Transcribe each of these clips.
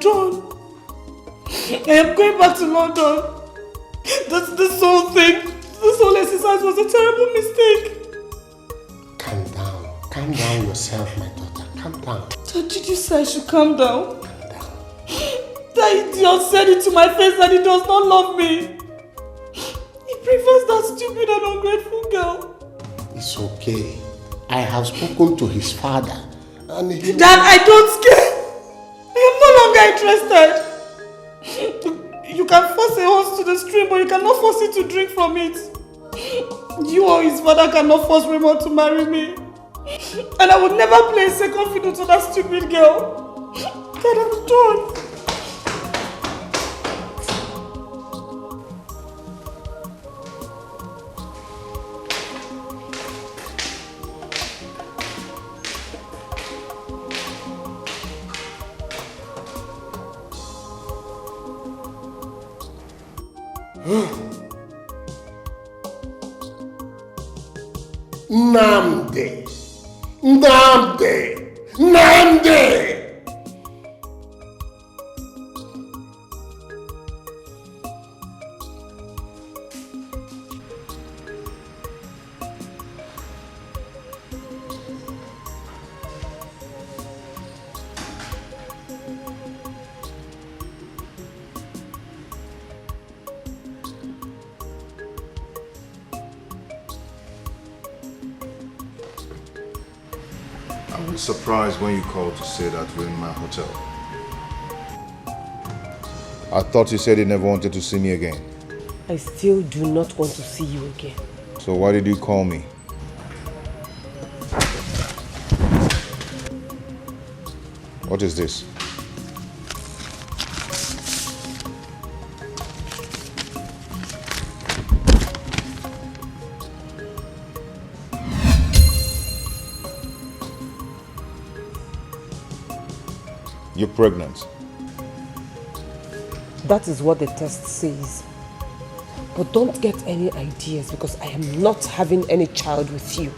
done. I am going back to London. This whole thing, this whole exercise was a terrible mistake. Calm down. Calm down yourself, my daughter. Calm down. Dad, did you say I should calm down? Calm down. That idiot said it to my face that he does not love me. He prefers that stupid and ungrateful girl. It's okay. I have spoken to his father. And he... Dad, I don't care. I am no longer interested. You can force a horse to the stream, but you cannot force it to drink from it. You or his father cannot force Raymond to marry me. And I would never play a second fiddle to that stupid girl. Dad, I'm done. Namde! Namde! Namde! I was surprised when you called to say that we're in my hotel. I thought you said you never wanted to see me again. I still do not want to see you again. So why did you call me? What is this? You're pregnant. That is what the test says. But don't get any ideas because I am not having any child with you.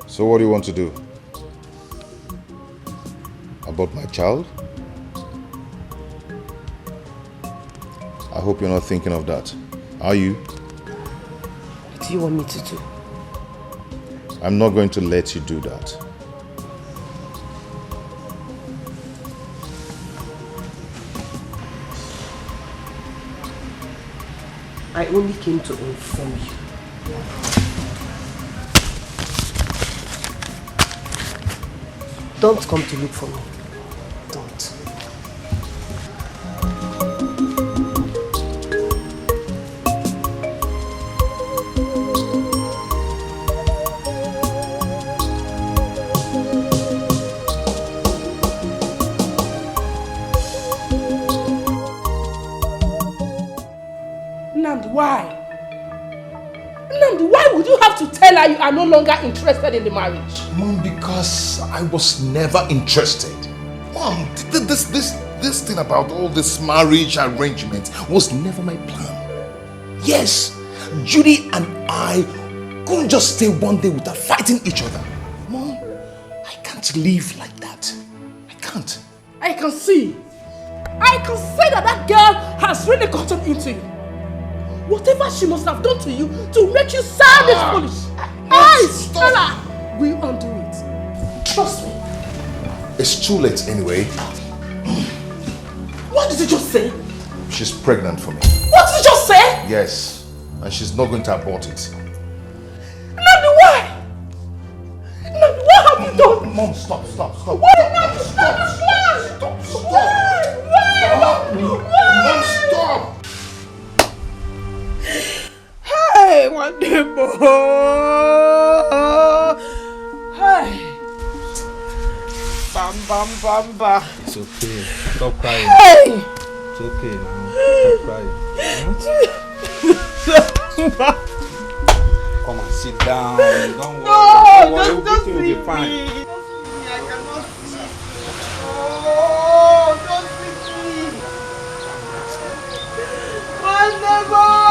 So what do you want to do? About my child? I hope you're not thinking of that. Are you? What do you want me to do? I'm not going to let you do that. I only came to inform you. Don't come to look for me. Don't. Why? Nnamdi, why would you have to tell her you are no longer interested in the marriage? Mom, because I was never interested. Mom, this thing about all this marriage arrangement was never my plan. Yes, Judy and I couldn't just stay one day without fighting each other. Mom, I can't live like that. I can't. I can see that that girl has really gotten into you. Whatever she must have done to you to make you sound this foolish. Hey, Stella, we'll undo it. Trust me. It's too late anyway. What did you just say? She's pregnant for me. What did you just say? Yes, and she's not going to abort it. Nnamdi, why? Nnamdi, what have you done? Mom, stop. Why, Nnamdi, stop. Why? Mom, stop. Hey, one day more. Hey. Bam. It's okay. Stop crying. Hey. It's okay now. Stop crying. Come and sit down. Don't worry. Just everything will be fine. I cannot see. Oh, don't see me. One day more.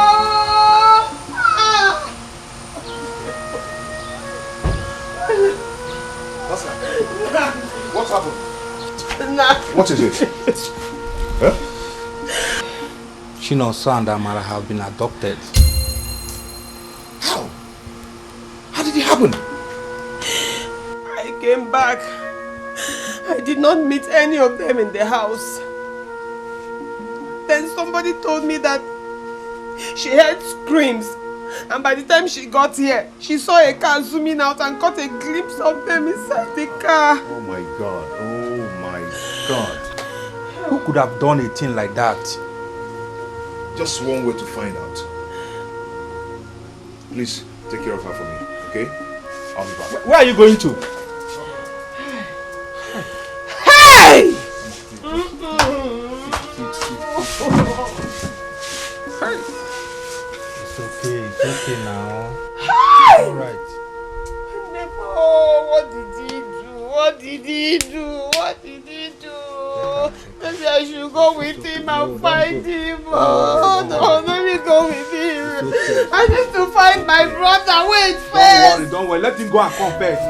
What happened? Nah. What is it? Huh? Chinonso and Amara have been adopted. How? How did it happen? I came back. I did not meet any of them in the house. Then somebody told me that she heard screams, and by the time she got here, she saw a car zooming out and caught a glimpse of them inside the car. Oh my God. Oh my God. Who could have done a thing like that? Just one way to find out. Please take care of her for me, okay? I'll be back. Where are you going to? Hey! It's okay now. Hey! Alright. Oh, what did he do? What did he do? What did he do? Maybe I should go with him and find him. Oh, no, let me go with him. I need to find my brother. Wait first. Don't worry. Let him go and come first.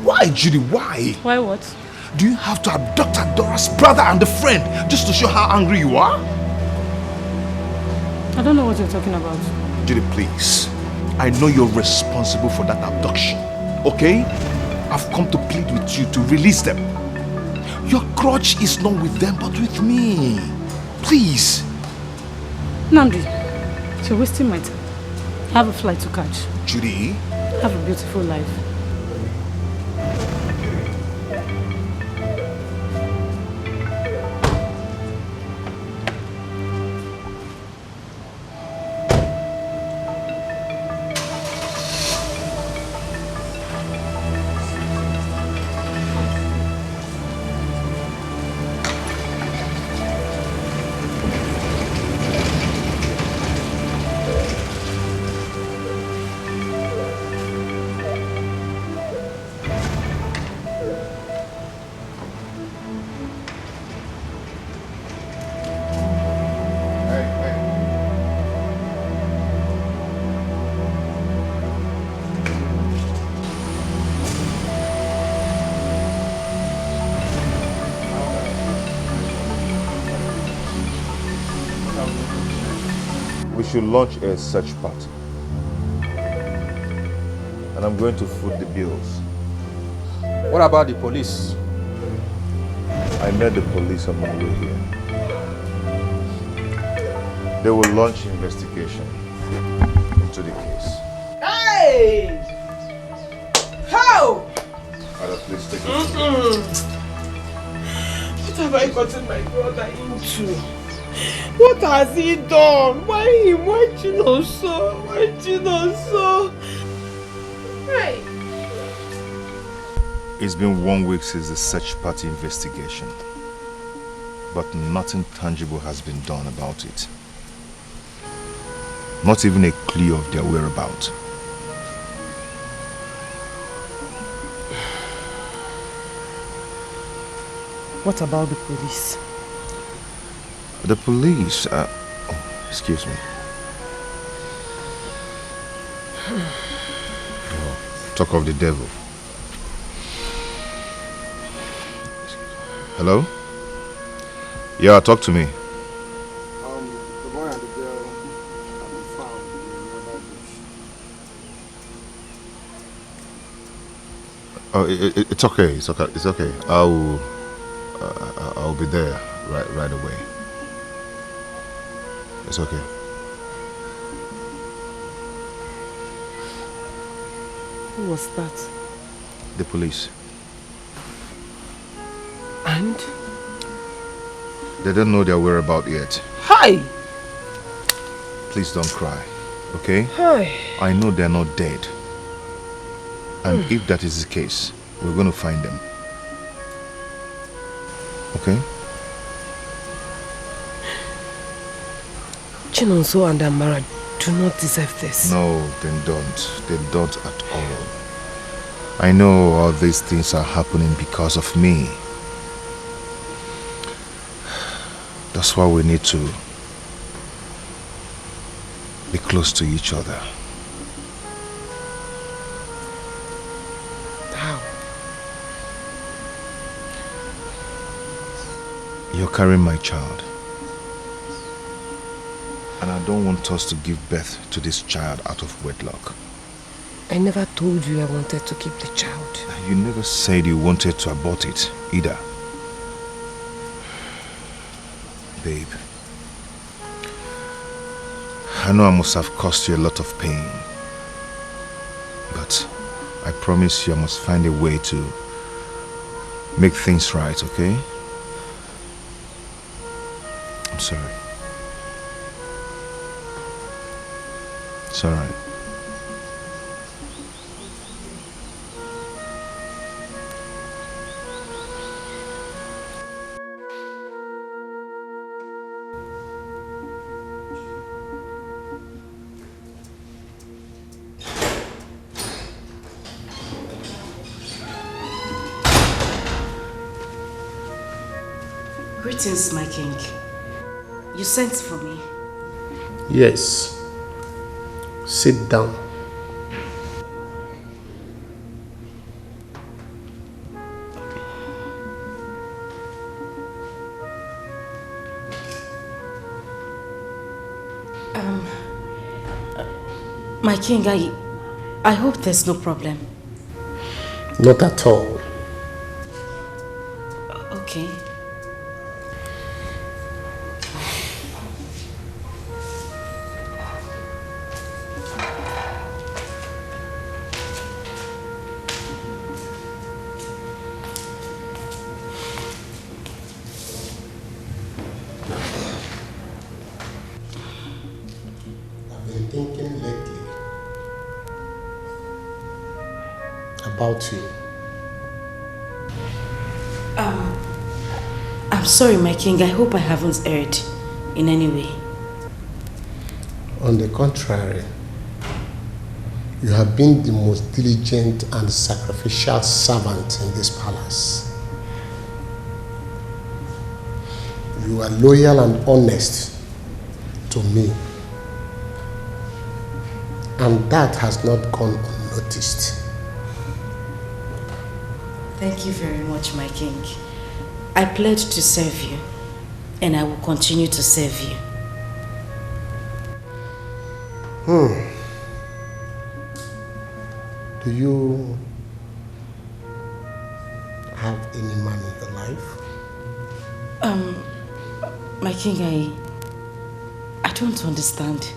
Why, Judy? Why? Why what? Do you have to abduct Adora's brother and a friend just to show how angry you are? I don't know what you're talking about. Judy, please. I know you're responsible for that abduction, okay? I've come to plead with you to release them. Your grudge is not with them, but with me. Please. Namdi, you're wasting my time. I have a flight to catch. Judy? Have a beautiful life. We should launch a search party. And I'm going to foot the bills. What about the police? I met the police on my way here. They will launch investigation into the case. Hey! How? Ada, please take it. What have I gotten my brother into? What has he done? Why him? Why Chinonso? Why Chinonso? Hey! It's been 1 week since the search party investigation, but nothing tangible has been done about it. Not even a clue of their whereabouts. What about the police? The police, excuse me. Oh, talk of the devil. Hello? Yeah, talk to me. The boy and the girl have been found in another bush. Oh, it's okay. It's okay. It's okay. I'll be there right away. It's okay. Who was that? The police. And? They don't know their whereabouts yet. Hi! Please don't cry, okay? Hi! I know they're not dead. And if that is the case, we're going to find them. Okay? Chinonso and Amara do not deserve this. No, they don't. They don't at all. I know all these things are happening because of me. That's why we need to be close to each other. How? You're carrying my child. And I don't want us to give birth to this child out of wedlock. I never told you I wanted to keep the child. You never said you wanted to abort it either. Babe, I know I must have caused you a lot of pain, but I promise you I must find a way to make things right, okay? I'm sorry. It's alright. Greetings, my king. You sent for me. Yes. Sit down. My king, I hope there's no problem. Not at all. Okay. Thinking lately about you. I'm sorry, my king. I hope I haven't erred in any way. On the contrary, you have been the most diligent and sacrificial servant in this palace. You are loyal and honest to me. And that has not gone unnoticed. Thank you very much, my king. I pledge to serve you, and I will continue to serve you. Do you have any man in your life? My king, I don't understand.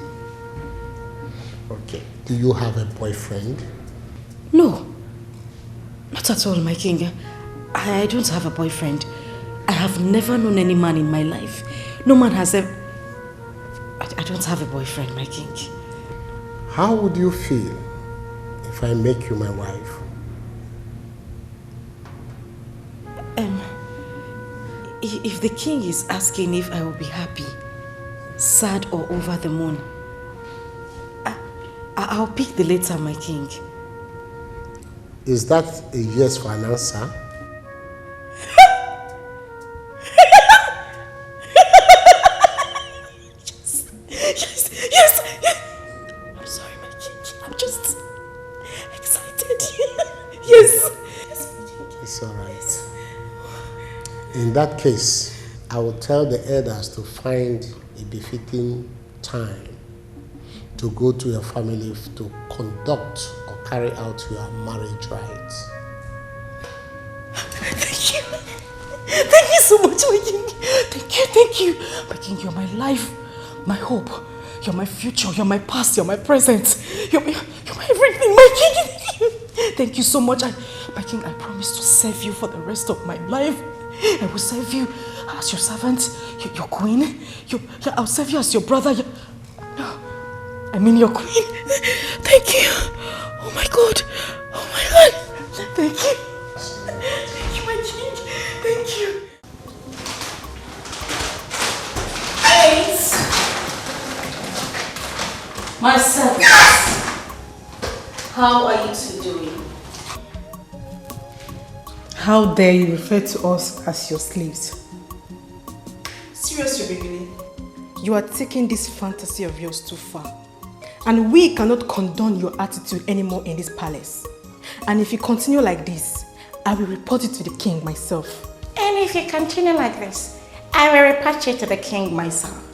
Okay. Do you have a boyfriend? No, not at all, my king. I don't have a boyfriend. I have never known any man in my life. No man has ever... I don't have a boyfriend, my king. How would you feel if I make you my wife? If the king is asking if I will be happy, sad or over the moon, I'll pick the latter, my king. Is that a yes for an answer? Yes. I'm sorry, my king. I'm just excited. Yes. It's all right. In that case, I will tell the elders to find a befitting time to go to your family to conduct or carry out your marriage rites. Thank you. Thank you so much, my king. Thank you. My king, you're my life, my hope. You're my future, you're my past, you're my present. You're my everything, my king. Thank you so much. My king, I promise to serve you for the rest of my life. I will serve you as your servant, your queen. I'll serve you as your brother. I mean your queen. Thank you. Oh my God. Oh my God. Thank you. Thank you, my king. Thank you. My servants, how are you two doing? How dare you refer to us as your slaves? Seriously, baby, you are taking this fantasy of yours too far. And we cannot condone your attitude anymore in this palace. And if you continue like this, I will report it to the king myself. And if you continue like this, I will report you to the king myself.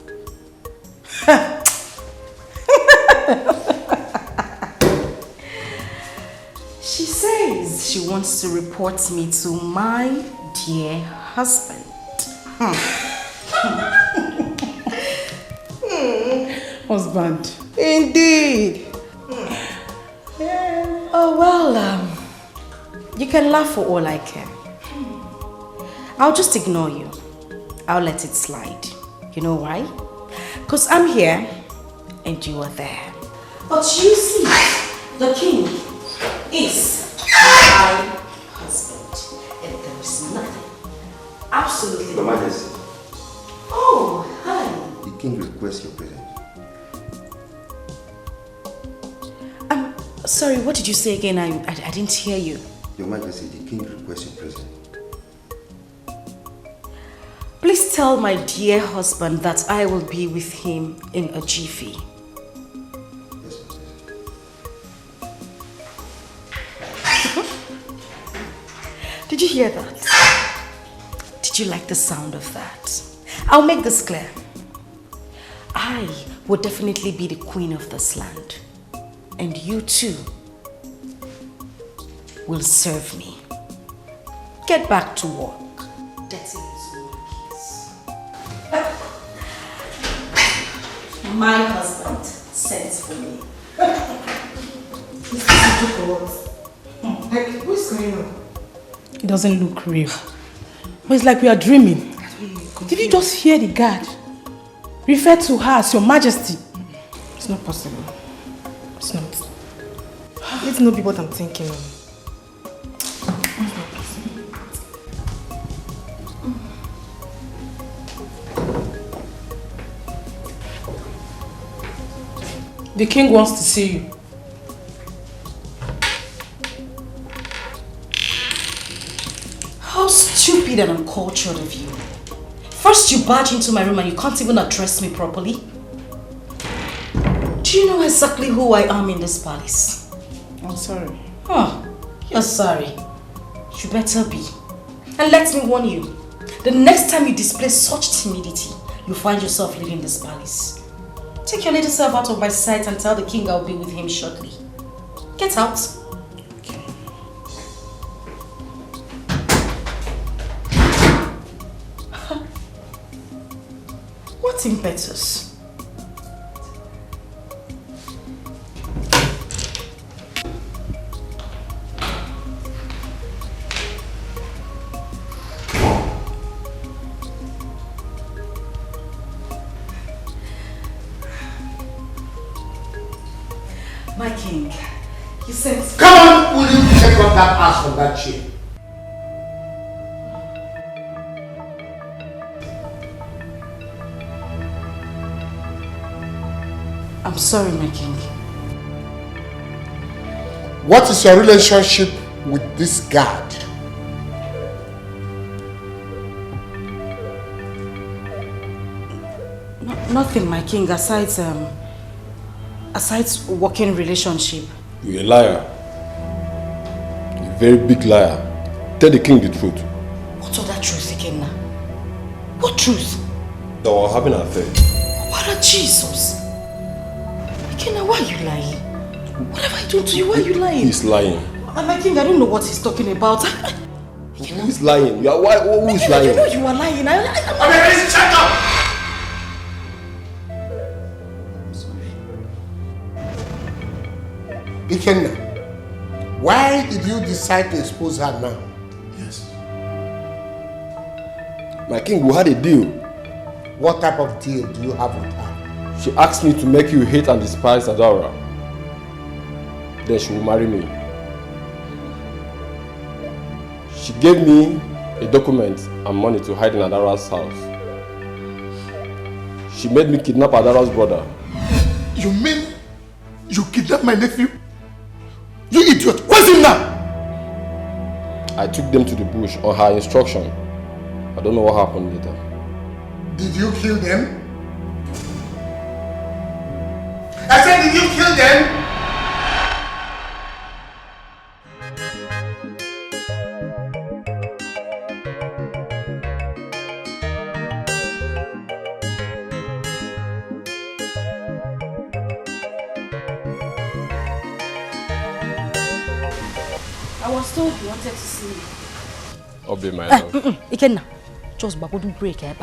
She says she wants to report me to my dear husband. Husband. Indeed. Oh, well, you can laugh for all I care. I'll just ignore you. I'll let it slide. You know why? Because I'm here and you are there. But you see, the king is my husband. And there is nothing, absolutely Your Majesty. Oh, hi. The king requests your presence. Sorry, what did you say again? I didn't hear you. Your Majesty, the king requests your presence. Please tell my dear husband that I will be with him in a jiffy. Yes, Majesty. Did you hear that? Did you like the sound of that? I'll make this clear. I will definitely be the queen of this land. And you too will serve me. Get back to work. That's it. My husband sends for me. Like, what's going on? It doesn't look real. But it's like we are dreaming. Did you just hear the guard refer to her as Your Majesty? It's not possible. It's not. Let it not be what I'm thinking of. The king wants to see you. How stupid and uncultured of you. First you barge into my room and you can't even address me properly. Do you know exactly who I am in this palace? I'm sorry. Huh, you're sorry. You better be. And let me warn you, the next time you display such timidity, you find yourself leaving this palace. Take your little self out of my sight and tell the king I'll be with him shortly. Get out. Okay. What impetus? My king, you said... Come on, will you take off that ass from that chair? I'm sorry, my king. What is your relationship with this guard? Nothing, my king, aside working relationship. You're a liar. A very big liar. Tell the king the truth. What other truth, Ikenna? What truth? That we're having an affair. What are Jesus? Ikenna, why are you lying? What have I done to you? Why are you lying? He's lying. My king, I don't know what he's talking about. Who is lying? Who is lying? I know you are lying. Shut up! Ikenna, why did you decide to expose her now? Yes. My king, we had a deal. What type of deal do you have with her? She asked me to make you hate and despise Adara. Then she will marry me. She gave me a document and money to hide in Adara's house. She made me kidnap Adara's brother. You mean You kidnapped my nephew? You idiot! Where's him now? I took them to the bush on her instruction. I don't know what happened later. Did you kill them? I said, did you kill them? I was told you wanted to see me. Obi, my love. Ikenna, just don't break, eh?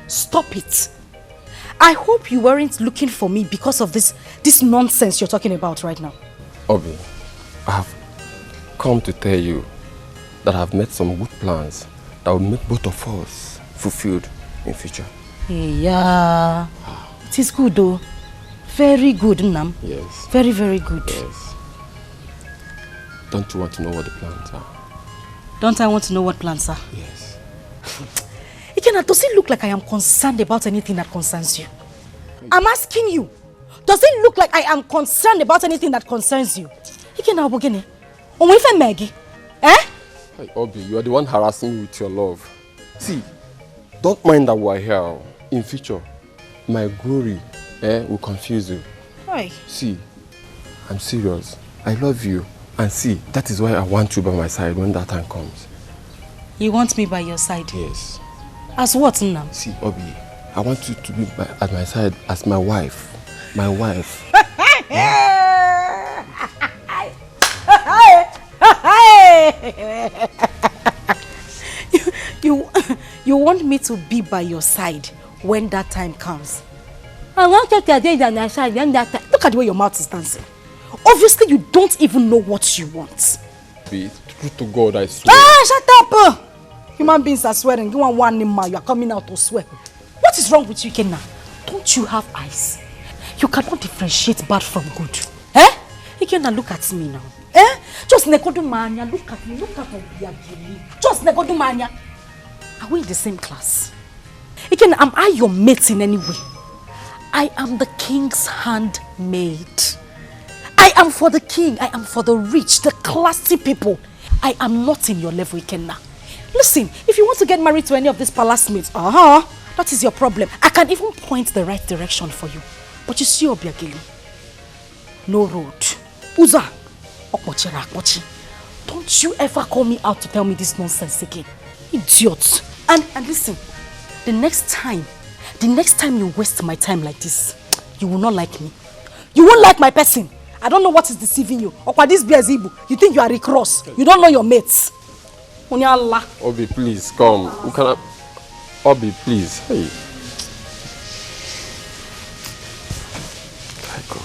Stop it. I hope you weren't looking for me because of this nonsense you're talking about right now. Obi, I have come to tell you that I've made some good plans that will make both of us fulfilled in future. Yeah, it is good though. Very good, Nam. Yes. Very, very good. Yes. Don't you want to know what the plans are? Don't I want to know what plans are? Yes. Ikenna, does it look like I am concerned about anything that concerns you? I'm asking you. Does it look like I am concerned about anything that concerns you? Ikenna, Obogene. Onwefe Maggie. Eh? Hey, Obi, you are the one harassing me with your love. See, don't mind that we are here. In future, my glory will confuse you. Why? See, I'm serious. I love you. And see, that is why I want you by my side when that time comes. You want me by your side? Yes. As what now? See, Obi, I want you to be at my side as my wife. My wife. You want me to be by your side when that time comes? I want you to be by my side when that time. Look at the way your mouth is dancing. Obviously, you don't even know what you want. Be true to God, I swear. Ah, shut up! Human beings are swearing. You want one name, you are coming out to swear. What is wrong with you, Ikenna? Don't you have eyes? You cannot differentiate bad from good. Eh? Ikenna, look at me now. Eh? Just negodumania. Look at me. Look at me. Just negodumania. Are we in the same class? Ikenna, am I your mate in any way? I am the king's handmaid. I am for the king. I am for the rich, the classy people. I am not in your level, Ikenna. Listen, if you want to get married to any of these palace mates, that is your problem. I can even point the right direction for you. But you see, Obiageli, no road. Uza, okpochera akpochi. Don't you ever call me out to tell me this nonsense again. Idiot. And listen, the next time you waste my time like this, you will not like me. You won't like my person. I don't know what is deceiving you. Okwa this Beazibu, you think you are Rick Ross. You don't know your mates. Obi, please, come. You cannot... Obi, please. Hey. My God.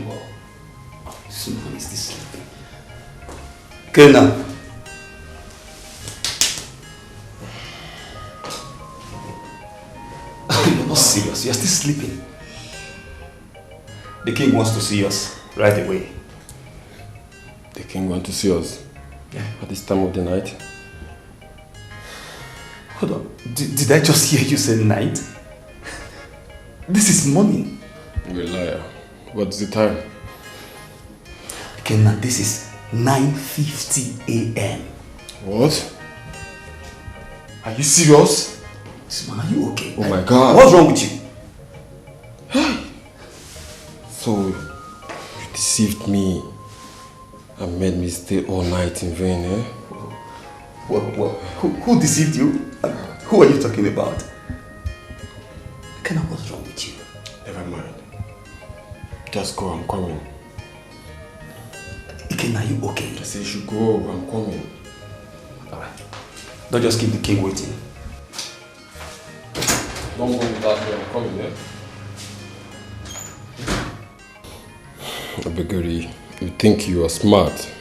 Wow. Someone is this sleeping. Okay now. You're not serious. You're still sleeping. The king wants to see us right away. The king wants to see us? Yeah. At this time of the night? Hold on. Did I just hear you say night? This is morning. You're a liar. What's the time? Okay, now this is 9:50 a.m. What? Are you serious? Man, are you okay? Oh my God. What's wrong with you? So, you deceived me and made me stay all night in vain, eh? Who deceived you? Who are you talking about? Kenna, what's wrong with you? Never mind. Just go, I'm coming. Kenna, are you okay? I said you should go, I'm coming. Alright. Don't just keep the king waiting. Don't go without me, I'm coming, eh? Abegari, you think you are smart.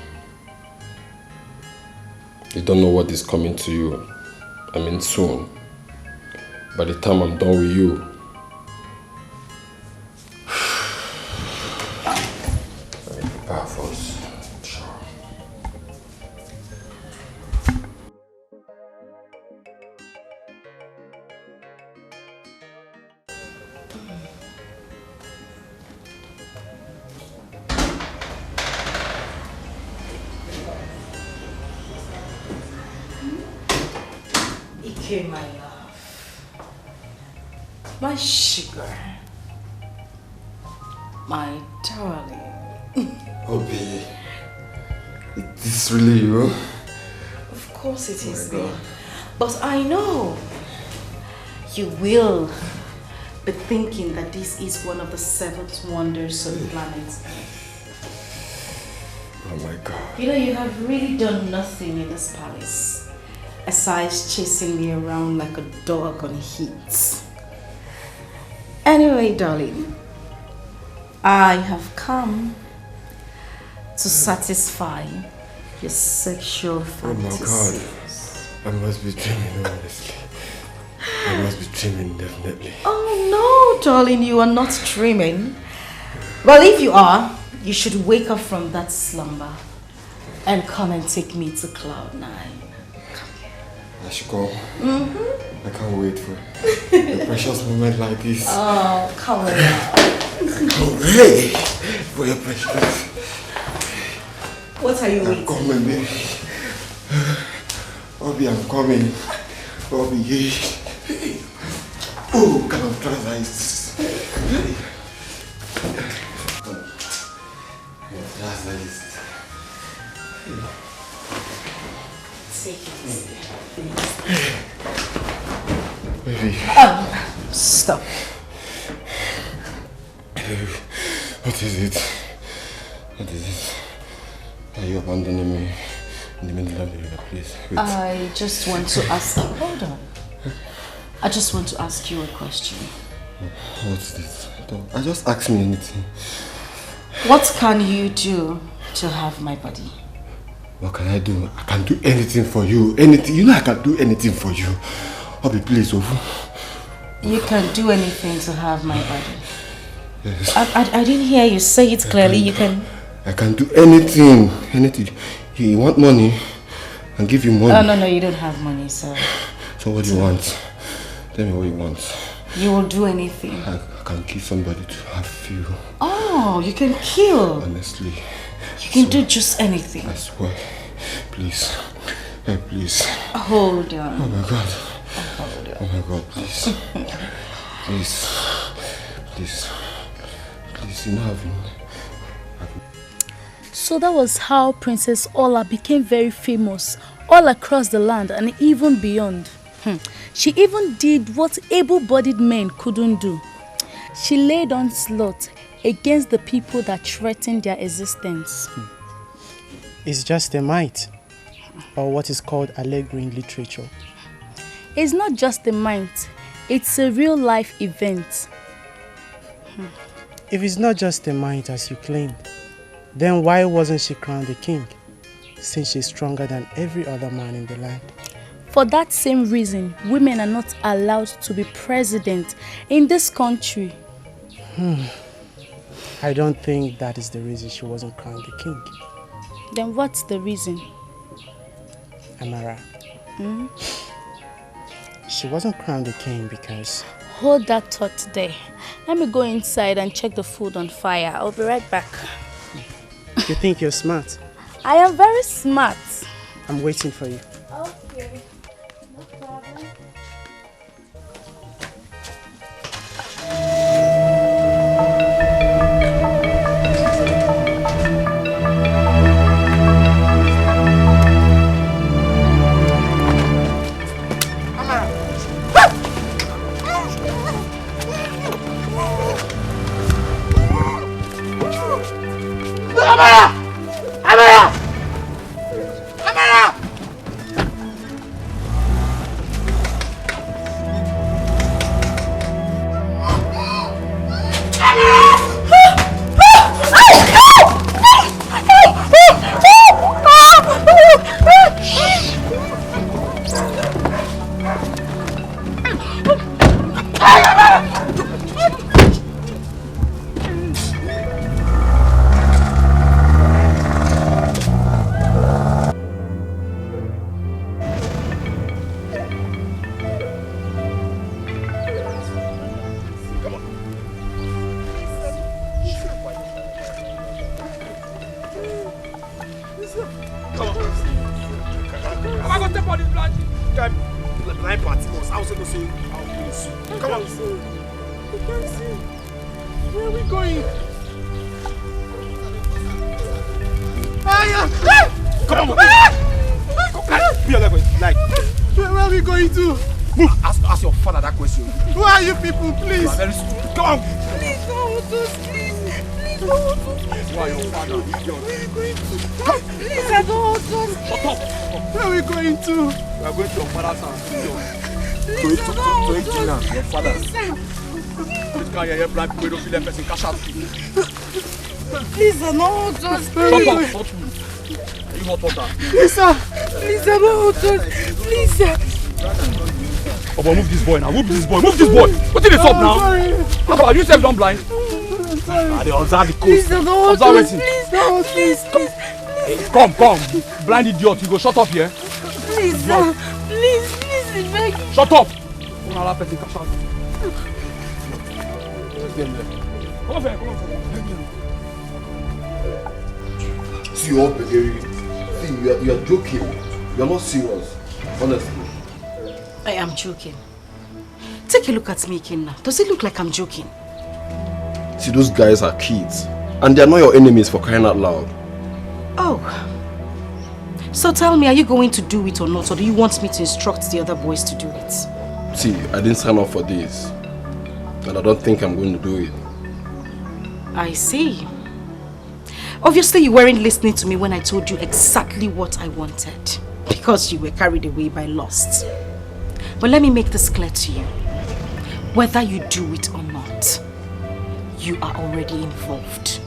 You don't know what is coming to you. I mean soon. By the time I'm done with you. I mean, prepare for us. Sure. Dikeh, my love. My sugar. My darling. Oh, baby. Is this really you? Of course it is me. But I know you will be thinking that this is one of the 7 wonders of the planet. Oh my God. You know, you have really done nothing in this palace aside chasing me around like a dog on heat. Anyway, darling, I have come to satisfy your sexual fantasies. Oh my God. I must be dreaming, honestly. I must be dreaming, definitely. Oh no, darling, you are not dreaming. Well, if you are, you should wake up from that slumber and come and take me to Cloud 9. I should go. I can't wait for a precious moment like this. Oh, come on. I can't wait for your precious. What are you waiting? I'm coming, baby. Obi, I'm coming. Obi, oh, come on, try this. That's nice. Take it easy. Baby. Stop. What is it? What is it? Are you abandoning me in the middle of the river, please? Wait. I just want to ask you. Hold on. I just want to ask you a question. What's this? I just ask me anything. What can you do to have my body? What can I do? I can do anything for you. Anything. You know I can do anything for you. Obi, please, Ovu. You can do anything to have my body. Yes. I didn't hear you say it clearly. I can do anything. Anything. You want money? I'll give you money. No, you don't have money, so. So what do you want? Tell me what you want. You will do anything. I can kill somebody to have you. Oh, you can kill. Honestly. You can do just anything. I swear. Please. Hey, please. Hold on. Oh my God. Hold on. Oh my God, please. Please. Please. Please, you know having. So that was how Princess Ola became very famous all across the land and even beyond. She even did what able-bodied men couldn't do. She laid onslaught against the people that threatened their existence. It's just a might, or what is called allegory in literature. It's not just a might, it's a real-life event. If it's not just a might as you claimed, then why wasn't she crowned the king? Since she's stronger than every other man in the land. For that same reason, women are not allowed to be president in this country. I don't think that is the reason she wasn't crowned the king. Then what's the reason? Amara. She wasn't crowned the king because... Hold that thought there. Let me go inside and check the food on fire. I'll be right back. You think you're smart? I am very smart. I'm waiting for you. Okay. No problem. Amara! Amara! Amara! Lisa, no, just Shut up, hot food. Are you hot water? Lisa, Lisa, no, just Lisa. Oh, boy, move this boy now. Move this boy. Move this boy. What did they stop now? How are you self don't blind? They observe the coast. Lisa, no, observe just it. please, no, please, please. Come. Blind idiot. You go shut up here. Lisa, please, please, beg. Shut up. Don't allow person to cash out. Come on, come on. See, you're Begeri. See, you're joking. You're not serious. Honestly. I am joking. Take a look at me, Kinna. Does it look like I'm joking? See, those guys are kids. And they're not your enemies, for crying out loud. Oh. So tell me, are you going to do it or not? Or do you want me to instruct the other boys to do it? See, I didn't sign up for this. And I don't think I'm going to do it. I see. Obviously, you weren't listening to me when I told you exactly what I wanted. Because you were carried away by lust. But let me make this clear to you. Whether you do it or not, you are already involved.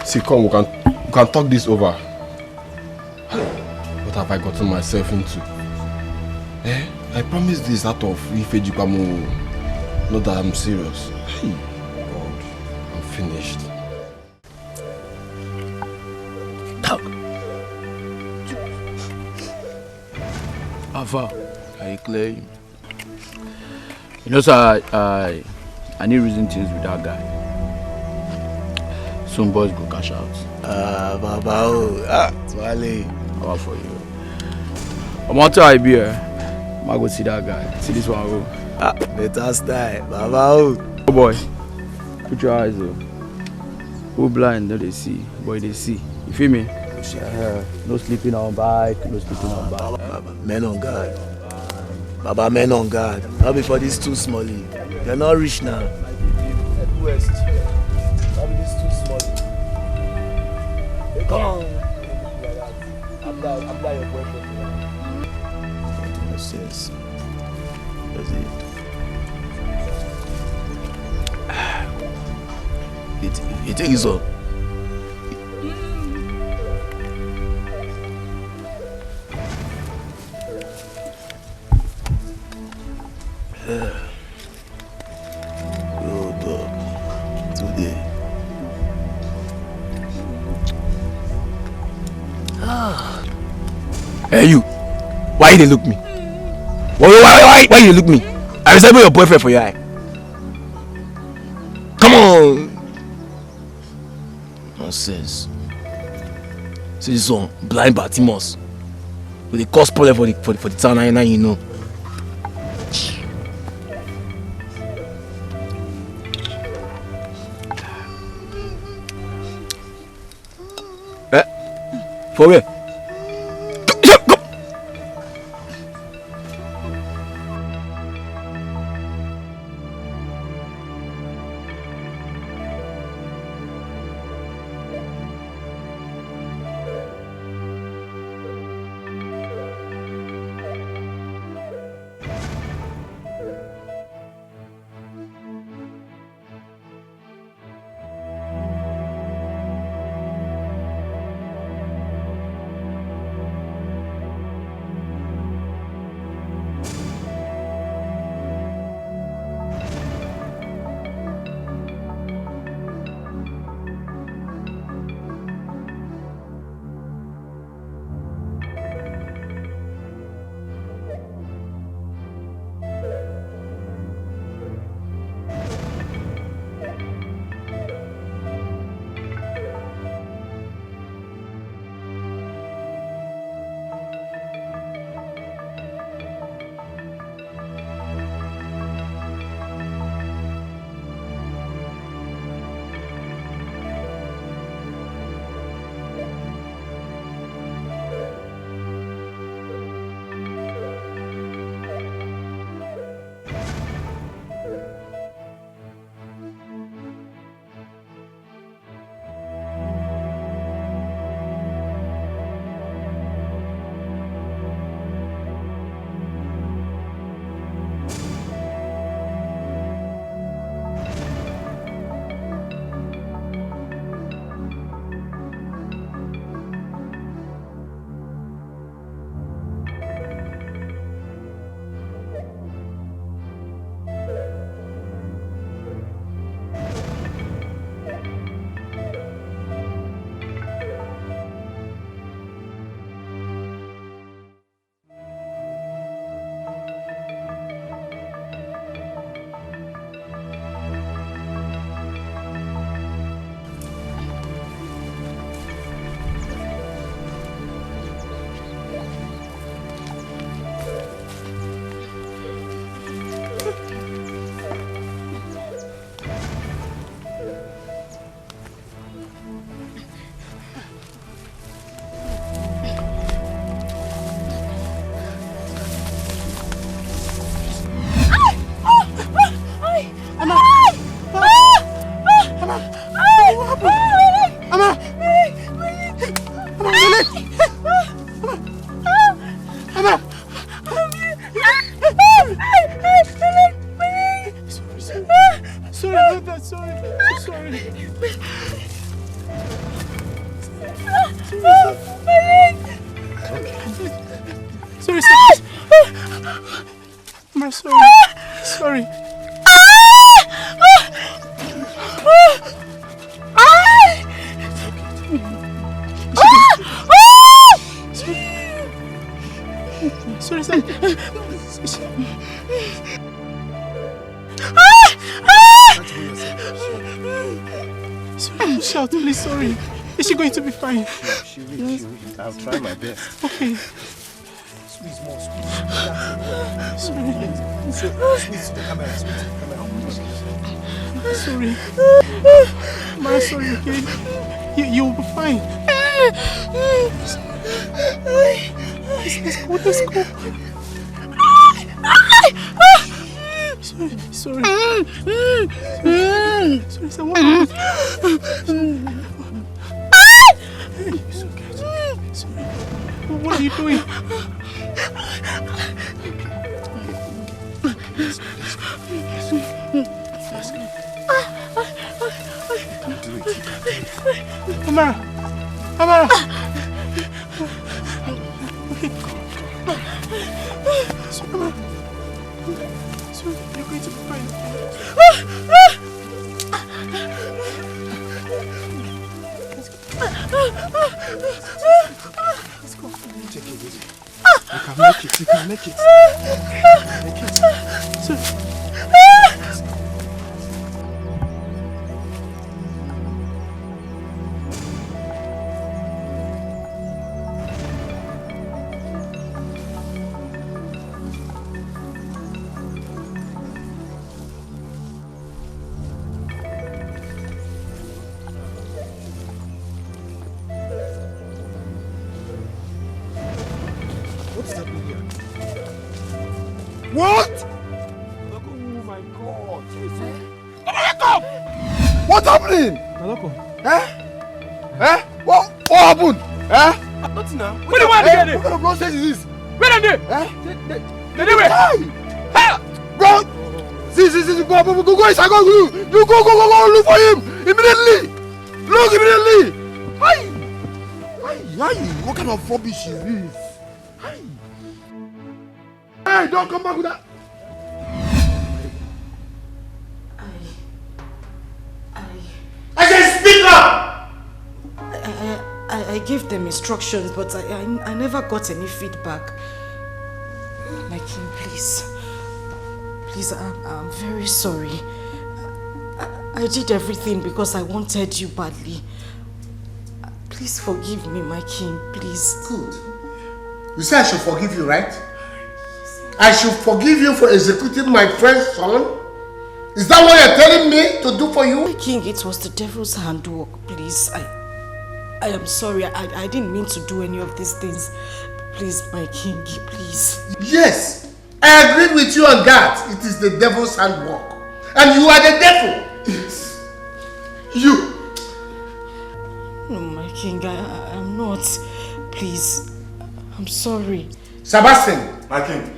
See, come, we can talk this over. What have I gotten myself into? I promised this out of Ifejipamo. Not that I'm serious. Hey, God, I'm finished. Alpha, I claim. You know, sir, I need reason things with that guy. Some boys go cash out. Baba, Swale. How for you? I'm out to IB. I go see that guy. See this one. Better style, Baba. Oh boy, put your eyes on. Who blind? No, they see. Boy, they see. You feel me? No sleeping on bike. No sleeping on bike. Men on guard. Baba, men on guard. Not before this too smally. You're not rich now. Head west. Not this too smally. Come on. I'm not your boyfriend. Yes. That's it. It is all. Today. Hey you, why you look me? Why you look me? I resemble your boyfriend for your eye. Come on. Nonsense. See this one, blind Bartimaeus. With the cause problem for the town, now you know. For where? Shout, please, sorry. Is she going to be fine? She will. I'll try my best. Okay. Squeeze more, squeeze. Sorry. Squeeze to the camera, Sorry. I'm sorry, okay? You'll be fine. Let's go. Sorry. Sorry, someone. It's okay. Sorry. What are you doing? Come to Amara! Amara! So you're going to be fine. Let's go. Take it easy. You can make it. You can make it. Make it. So, What? oh my God. Malako! What's happening? Malako. Eh? What happened? What's now? What do you want to get? What kind of nonsense is this? Where are they? They do it. Bro! See, go inside, go. You go, look for him immediately. Look immediately. Hi. What kind of rubbish is this? Hi. Hey, don't come back with that. I said speak up! I gave them instructions, but I never got any feedback. My king, please. Please, I'm very sorry. I did everything because I wanted you badly. Please forgive me, my king, please. Good. You say I should forgive you, right? I should forgive you for executing my friend's son? Is that what you're telling me to do for you? My king, it was the devil's handwork, please. I am sorry. I didn't mean to do any of these things. Please, my king, please. Yes, I agreed with you on that. It is the devil's handwork. And you are the devil. Yes. You. No, my king, I'm not. Please, I'm sorry. Sebastian. My king.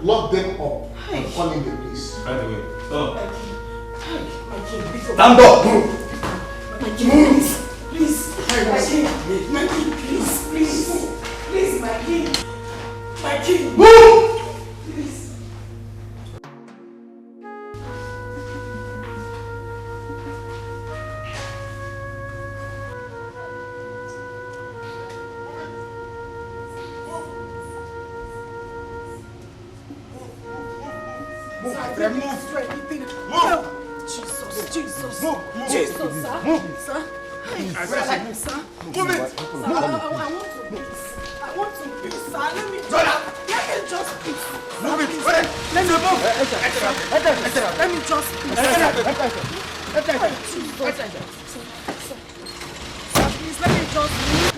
Lock them up and call in the police. Right away. Stop. My king, please. Stand up. My king, please. My king, please, my king. My king. Move! Please. Jesus. Sir. Move it. I want to peace, sir. Let me just peace. Move it. Let me just peace. Sir, please, let me just leave.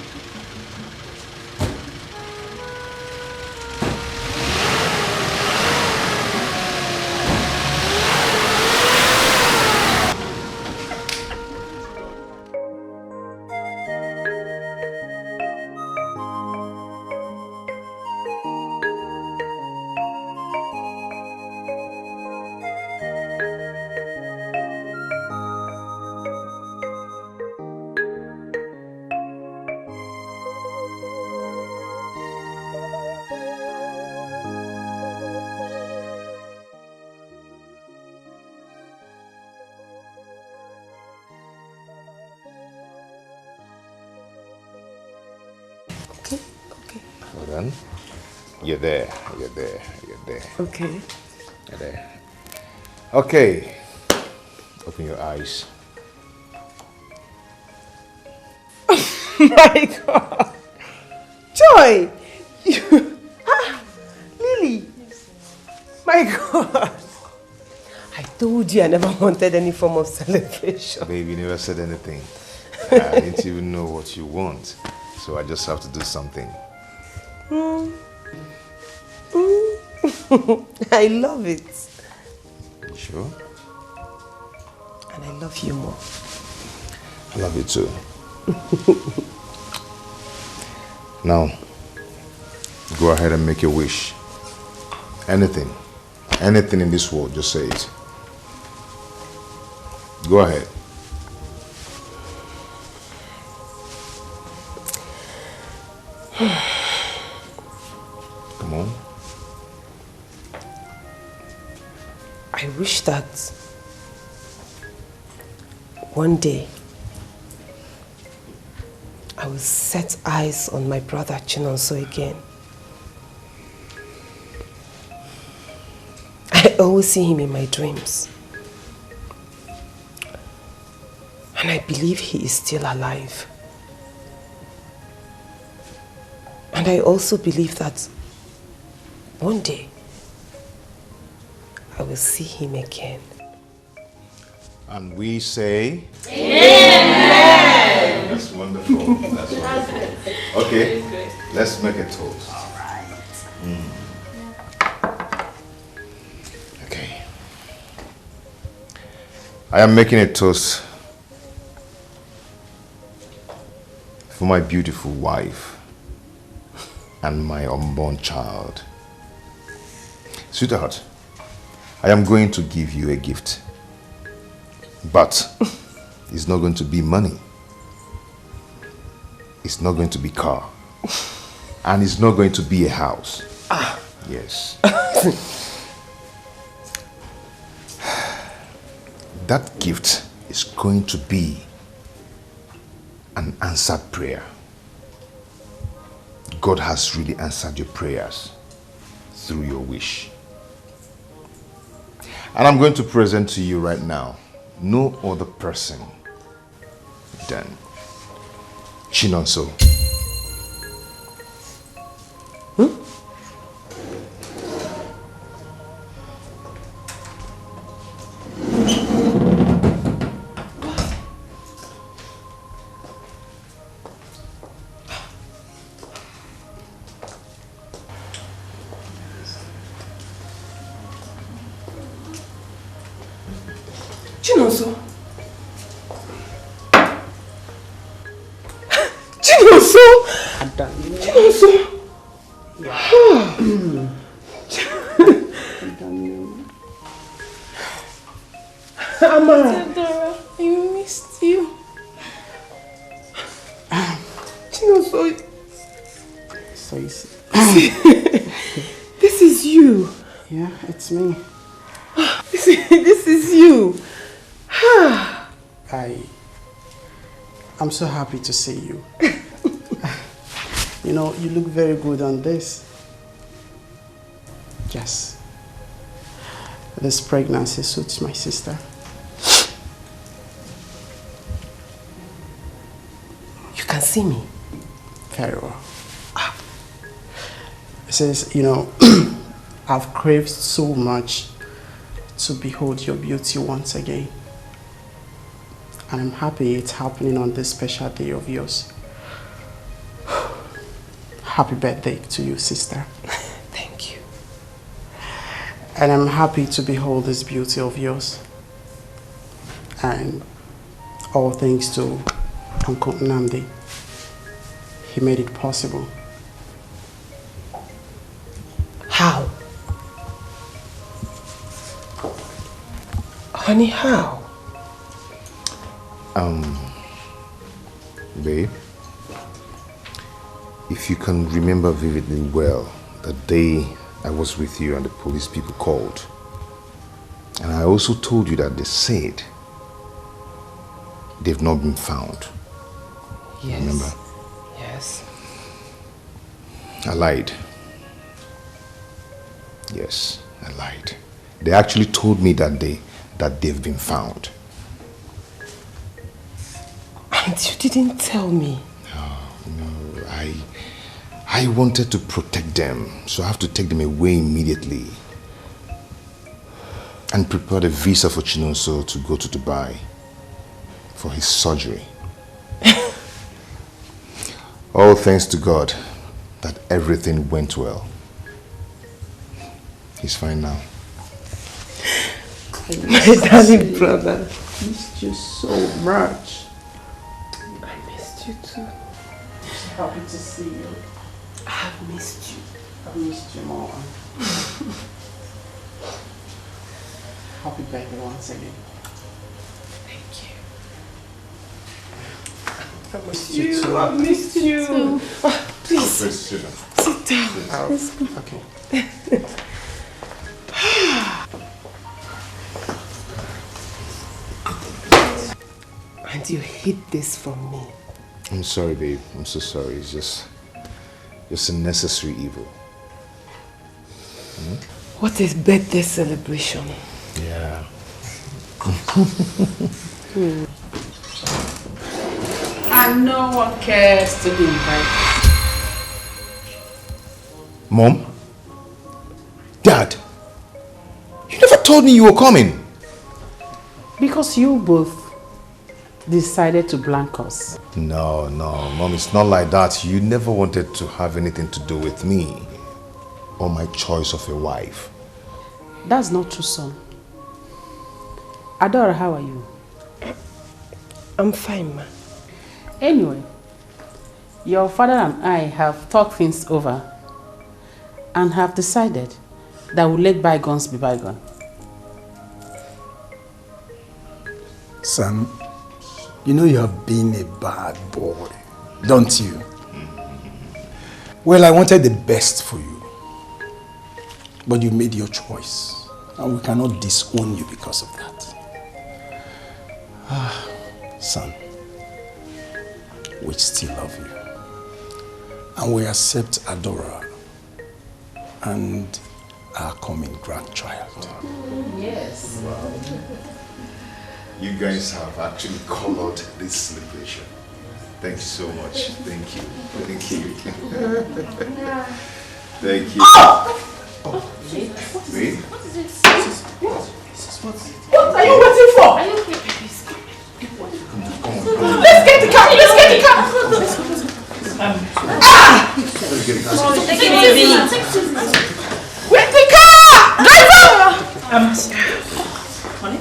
Then you're there. Okay. You're there. Okay. Open your eyes. My God. Joy! Lily! My God! I told you I never wanted any form of celebration. Baby, you never said anything. I didn't even know what you want. So I just have to do something. I love it. You sure? And I love you more. I love you too. Now, go ahead and make your wish. Anything in this world, just say it. Go ahead. I wish that one day I will set eyes on my brother Chinonso again. I always see him in my dreams. And I believe he is still alive. And I also believe that one day I will see him again. And we say, Amen. That's wonderful. That's wonderful. Okay, let's make a toast. All right. Okay. I am making a toast for my beautiful wife and my unborn child. Sweetheart, I am going to give you a gift, but it's not going to be money. It's not going to be car. And it's not going to be a house. Yes. That gift is going to be an answered prayer. God has really answered your prayers through your wish. And I'm going to present to you right now no other person than Chinonso. Chinonso. Chinonso. Chinonso. Amara. Dora, I missed you. Chinonso. So easy. This is you. Yeah, it's me. This is you. I'm so happy to see you. You know, you look very good on this. Yes. This pregnancy suits my sister. You can see me. Very well. It says, you know, I've craved so much to behold your beauty once again. And I'm happy it's happening on this special day of yours. Happy birthday to you, sister. Thank you. And I'm happy to behold this beauty of yours. And all thanks to Uncle Nnamdi. He made it possible. How? Honey, how? Babe, if you can remember vividly well, the day I was with you and the police people called, and I also told you that they said they've not been found. Yes. Remember? Yes. I lied. Yes, I lied. They actually told me that day that they've been found. And you didn't tell me. No, I wanted to protect them, so I have to take them away immediately and prepare a visa for Chinonso to go to Dubai for his surgery. All thanks to God that everything went well. He's fine now. My darling brother. I missed you so much. I missed you too. Happy to see you. I have missed you. I've missed you more. Happy birthday once again. Thank you. I missed You, I've missed you. Please, sit down. Okay. hid this from me? I'm sorry, babe. I'm so sorry. It's just a necessary evil. What is birthday celebration? Yeah. And no one cares to be invited. Mom? Dad? You never told me you were coming. Because you both decided to blank us. No, Mom, it's not like that. You never wanted to have anything to do with me or my choice of a wife. That's not true, son. Adora, how are you? I'm fine, ma. Anyway, your father and I have talked things over and have decided that we'll let bygones be bygones. Son, you know you have been a bad boy, don't you? Well, I wanted the best for you, but you made your choice, and we cannot disown you because of that. Son, we still love you, and we accept Adora and our coming grandchild. Yes. Wow. You guys have actually colored this celebration. Thank you so much. Thank you. Thank you. Thank you. Wait. What is this? What are you waiting for? Are you okay, please? Let's get the car! Let's get the car! Let's get the car. Take it easy. With the car! Driver! Honey?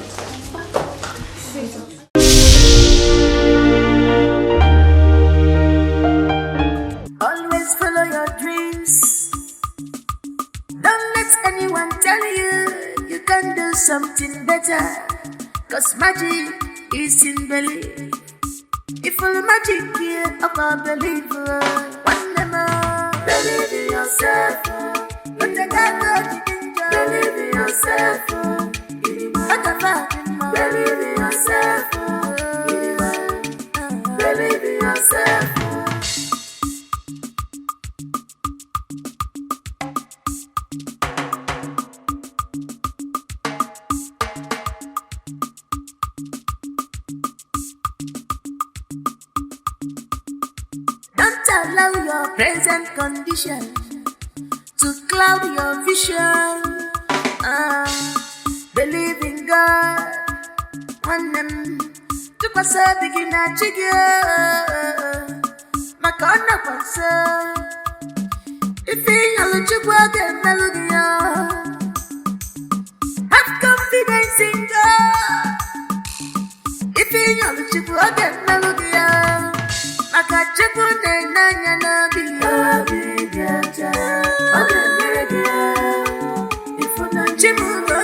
Always follow your dreams. Don't let anyone tell you you can do something better. Cause magic is in belief. If all magic here of our believer, one more. Believe in yourself. But you got no danger. Believe in yourself. Believe in yourself. Believe in yourself. Don't allow your present condition to cloud your vision. Believe in God. One them to pass a beginner jigger. Makana pasa. If you are to work a melody, have confidence in God. If you are to work a melody, Makachepune nanya nabi Abigata Abigata Ifuna chimuno